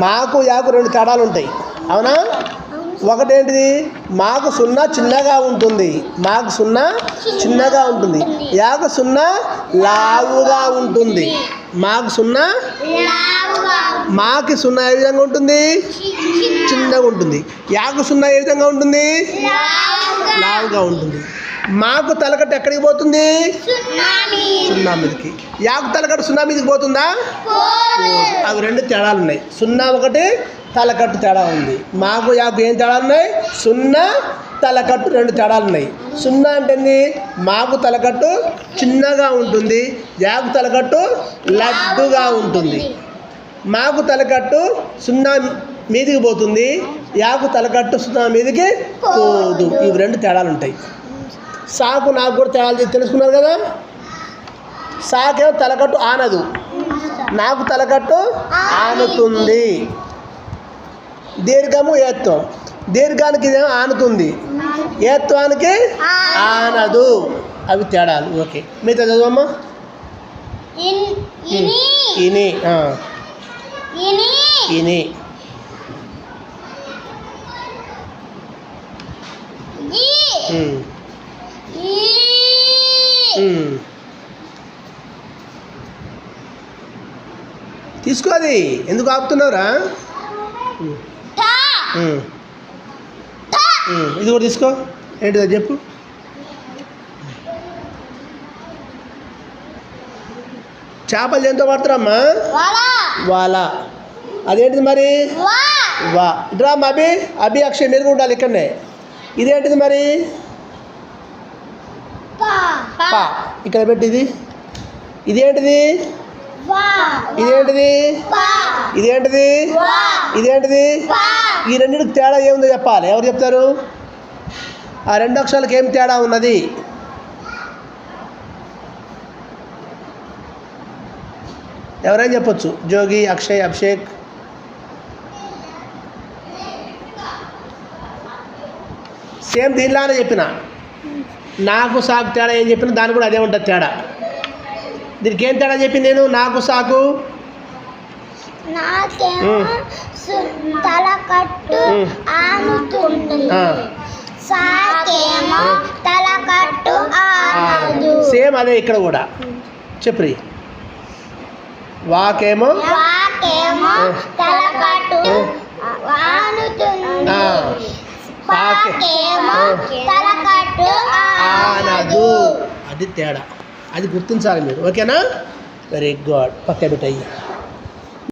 మాకు యాకు రెండు తేడాలు ఉంటాయి, అవునా? ఒకటేంటిది, మాకు సున్నా చిన్నగా ఉంటుంది, మాకు సున్నా చిన్నగా ఉంటుంది. యాకు సున్నా లావుగా ఉంటుంది. మాకు సున్నా, మాకి సున్నా ఏ విధంగా ఉంటుంది? చిన్నగా ఉంటుంది. యాకు సున్నా ఏ విధంగా ఉంటుంది? లావుగా ఉంటుంది. మాకు తలకట్టు ఎక్కడికి పోతుంది? సున్నా మీదకి. యాకు తలకట్టు సున్నా మీదకి పోతుందా? అవి రెండు తేడాలు ఉన్నాయి. సున్నా ఒకటి, తలకట్టు తేడా ఉంది. మాకు యాకు ఏం తేడాలు ఉన్నాయి? సున్నా, తలకట్టు రెండు తేడాలు ఉన్నాయి. సున్నా అంటే మాకు తలకట్టు చిన్నగా ఉంటుంది, యాకు తలకట్టు లడ్డుగా ఉంటుంది. మాకు తలకట్టు సున్నా మీదికి పోతుంది, యాకు తలకట్టు సున్నా మీదికి పోదు. ఇవి రెండు తేడాలు ఉంటాయి. సాకు నాకు కూడా తేడాలు తెలుసుకున్నారు కదా. సాకేమో తలకట్టు ఆనదు, నాకు తలకట్టు ఆనుతుంది. దీర్ఘము ఏత్వం, దీర్ఘానికి ఇదేమో ఆనుతుంది, ఏత్వానికి ఆనదు. అవి తేడాలు. ఓకే, మీతో చదవమ్మా. ఇని ఇని తీసుకోది, ఎందుకు ఆపుతున్నావురా? ఇది కూడా తీసుకో. ఏంటిదో చెప్పు. చేపలు దేంతో పడతారమ్మా? వాలా. అదేంటిది మరి? వా. ఇట్రా అభి, అభి అక్షయ్ మీరు ఉండాలి ఇక్కడనే. ఇదేంటిది మరి? పా. ఇక్కడ పెట్టిది. ఇదేంటిది? ఇదేంటిది? ఇదేంటిది? ఇదేంటిది? ఈ రెండింటికి తేడా ఏముందో చెప్పాలి. ఎవరు చెప్తారు? ఆ రెండు అక్షరాలకు ఏం తేడా ఉన్నది? ఎవరైనా చెప్పొచ్చు. జోగి, అక్షయ్, అభిషేక్. సేమ్ దీనిలానే చెప్పిన. నాకు సాకు తేడా ఏం చెప్పినా దాని కూడా అదే ఉంటుంది తేడా. దీనికి ఏం తేడా చెప్పింది నేను? నాకు సాకు తలకట్టు ఆనుతుంది, సాకేమో తలకట్టు ఆనదు. సేమ్ అదే ఇక్కడ కూడా. చెప్పు. వాకేమో తలకట్టు ఆనుతుంది, సాకేమో తలకట్టు ఆనదు. అది తేడా. అది గుర్తించాలి మీరు. ఓకేనా? Very good. పక్క పెట్టయ్యి.